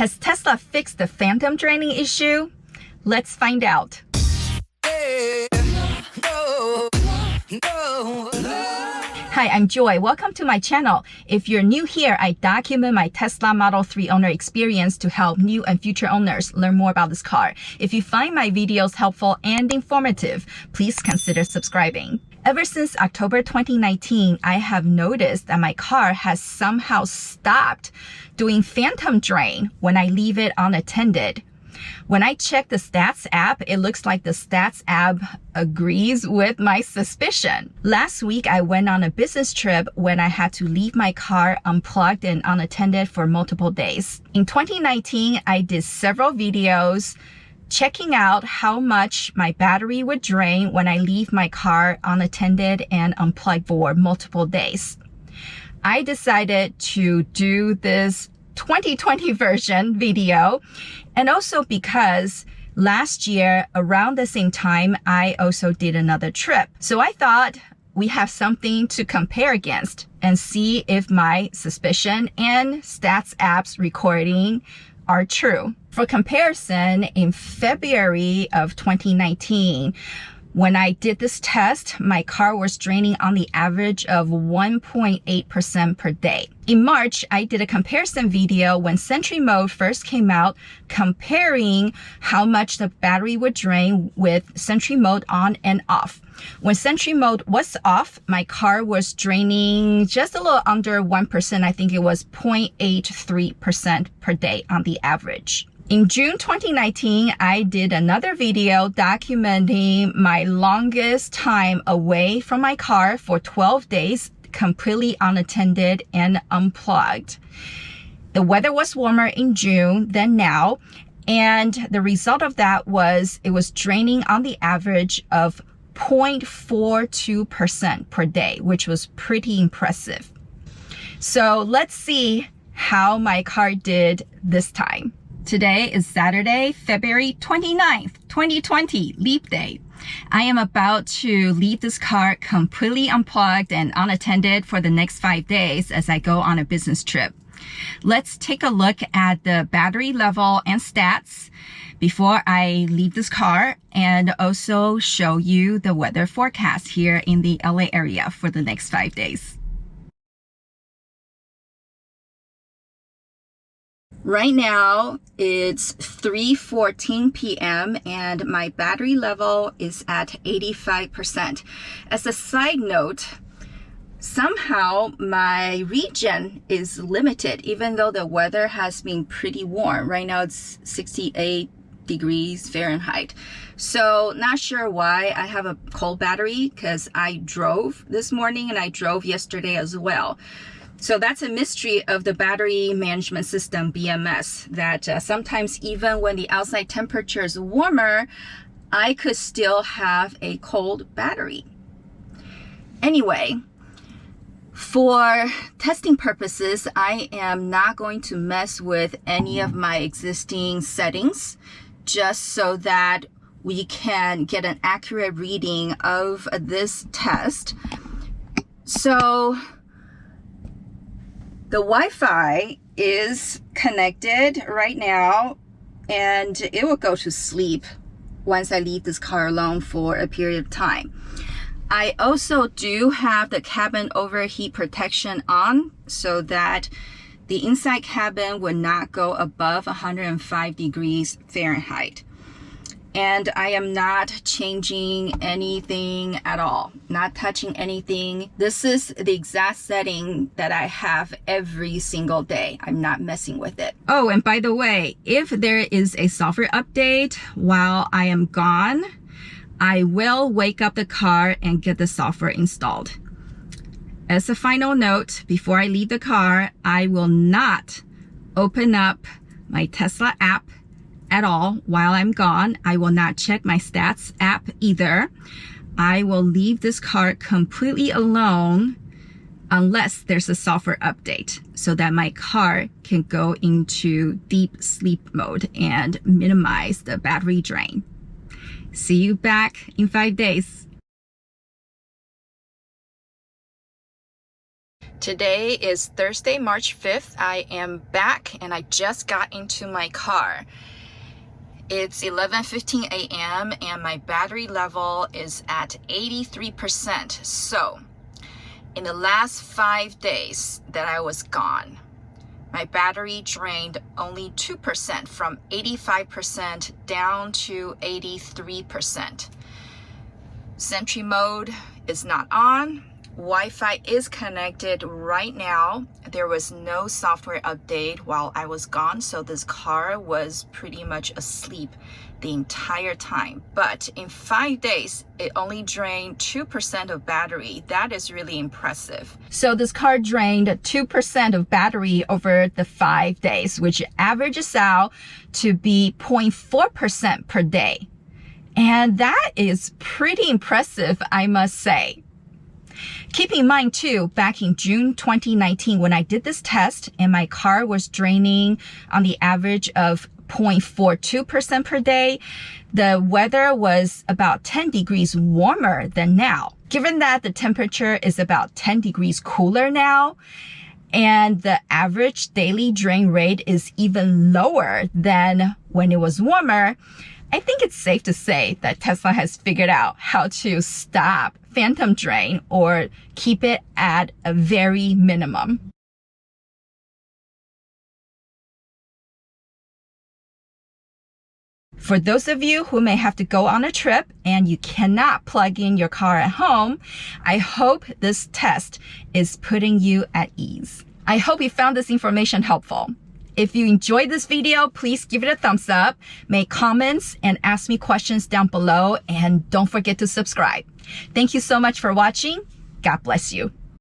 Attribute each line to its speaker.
Speaker 1: Has Tesla fixed the phantom draining issue? Let's find out. Hi, I'm Joy. Welcome to my channel. If you're new here, I document my Tesla Model 3 owner experience to help new and future owners learn more about this car. If you find my videos helpful and informative, please consider subscribing. Ever since October 2019, I have noticed that my car has somehow stopped doing phantom drain when I leave it unattended. When I check the Stats app, it looks like the Stats app agrees with my suspicion. Last week, I went on a business trip when I had to leave my car unplugged and unattended for multiple days. In 2019, I did several videos checking out how much my battery would drain when I leave my car unattended and unplugged for multiple days. I decided to do this 2020 version video, and also because last year around the same time I also did another trip. So I thought we have something to compare against and see if my suspicion and Stats app's recording are true. For comparison, in February of 2019, when I did this test, my car was draining on the average of 1.8% per day. In March, I did a comparison video when Sentry Mode first came out, comparing how much the battery would drain with Sentry Mode on and off. When Sentry Mode was off, my car was draining just a little under 1%. I think it was 0.83% per day on the average. In June 2019, I did another video documenting my longest time away from my car for 12 days, completely unattended and unplugged. The weather was warmer in June than now, and the result of that was it was draining on the average of 0.42% per day, which was pretty impressive. So let's see how my car did this time. Today is Saturday, February 29th, 2020, Leap Day. I am about to leave this car completely unplugged and unattended for the next 5 days as I go on a business trip. Let's take a look at the battery level and stats before I leave this car, and also show you the weather forecast here in the LA area for the next 5 days. Right now, it's 3:14 p.m. and my battery level is at 85%. As a side note, somehow my regen is limited, even though the weather has been pretty warm. Right now, it's 68 degrees Fahrenheit. So not sure why I have a cold battery, because I drove this morning and I drove yesterday as well. So that's a mystery of the battery management system, BMS, that sometimes even when the outside temperature is warmer, I could still have a cold battery. Anyway, for testing purposes, I am not going to mess with any of my existing settings, just so that we can get an accurate reading of this test. So the Wi-Fi is connected right now, and it will go to sleep once I leave this car alone for a period of time. I also do have the cabin overheat protection on so that the inside cabin would not go above 105 degrees Fahrenheit. And I am not changing anything at all, not touching anything. This is the exact setting that I have every single day. I'm not messing with it. Oh, and by the way, if there is a software update while I am gone, I will wake up the car and get the software installed. As a final note, before I leave the car, I will not open up my Tesla app at all while I'm gone. I will not check my Stats app either. I will leave this car completely alone unless there's a software update so that my car can go into deep sleep mode and minimize the battery drain. See you back in 5 days. Today is Thursday, March 5th. I am back and I just got into my car. It's 11:15 a.m. and my battery level is at 83%. So, in the last 5 days that I was gone, my battery drained only 2% from 85% down to 83%. Sentry mode is not on. Wi-Fi is connected right now. There was no software update while I was gone, so this car was pretty much asleep the entire time. But in 5 days, it only drained 2% of battery. That is really impressive. So this car drained 2% of battery over the 5 days, which averages out to be 0.4% per day. And that is pretty impressive, I must say. Keep in mind too, back in June 2019, when I did this test and my car was draining on the average of 0.42% per day, the weather was about 10 degrees warmer than now. Given that the temperature is about 10 degrees cooler now, and the average daily drain rate is even lower than when it was warmer, I think it's safe to say that Tesla has figured out how to stop phantom drain or keep it at a very minimum. For those of you who may have to go on a trip and you cannot plug in your car at home, I hope this test is putting you at ease. I hope you found this information helpful. If you enjoyed this video, please give it a thumbs up, make comments, and ask me questions down below, and don't forget to subscribe. Thank you so much for watching. God bless you.